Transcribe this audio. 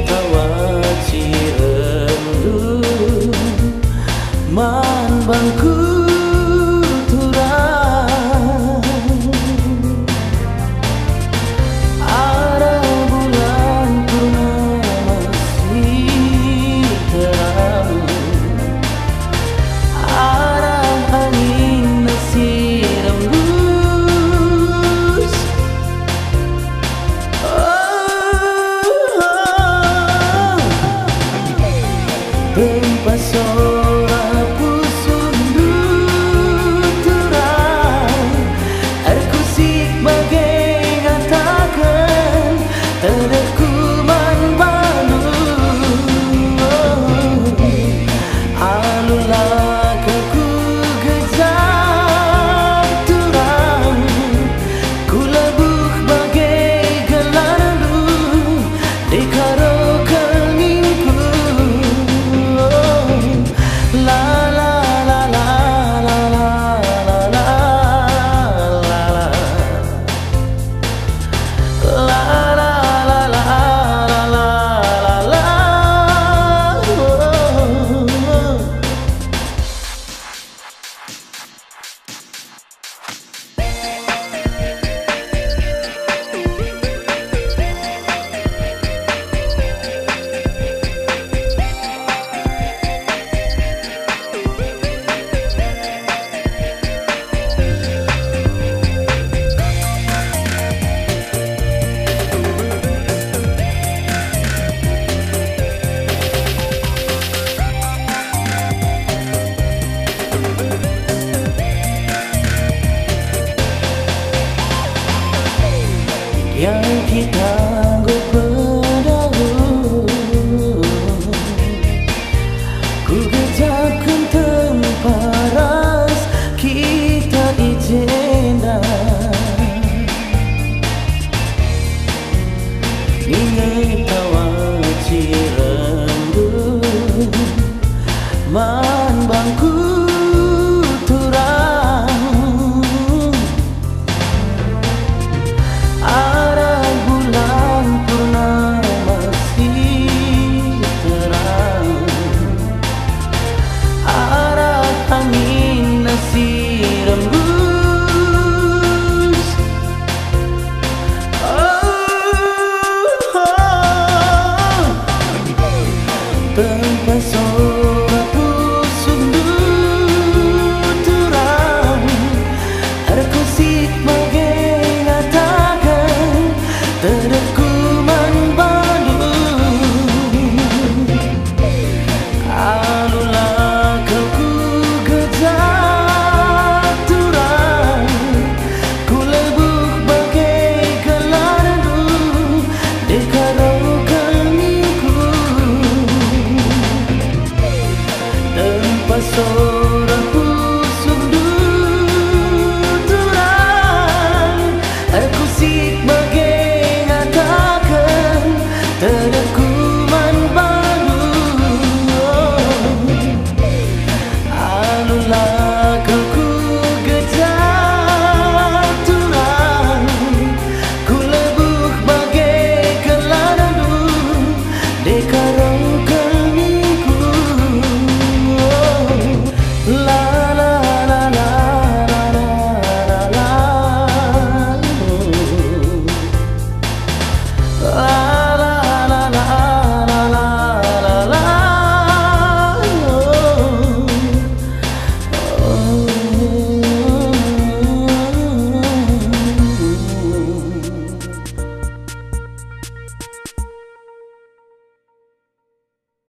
tawa cirendu man bangku turang arah bulan purnama masih terang arah angin masih rembus tempat soraku sundut terang erkusik bagai ngatakan terkuman balu alulah ku gejak turang ku lebuh bagai gelaru dekaro keningku la la la la la la la la la la la la la la yang kita anggap pendahulu ku gejapkan tempat ras kita ijenda ingat tawa cirendu man bangku turang arah bulan purnama masih terang arah angin masih rembus tempat soraku sundut terang erkusik bagai ngatakan terkuman balu alulah ku gejak turang ku lebuh bagai gelaru dekaro keningku tempat soraku sundut terang erkusik bagai ngatakan terku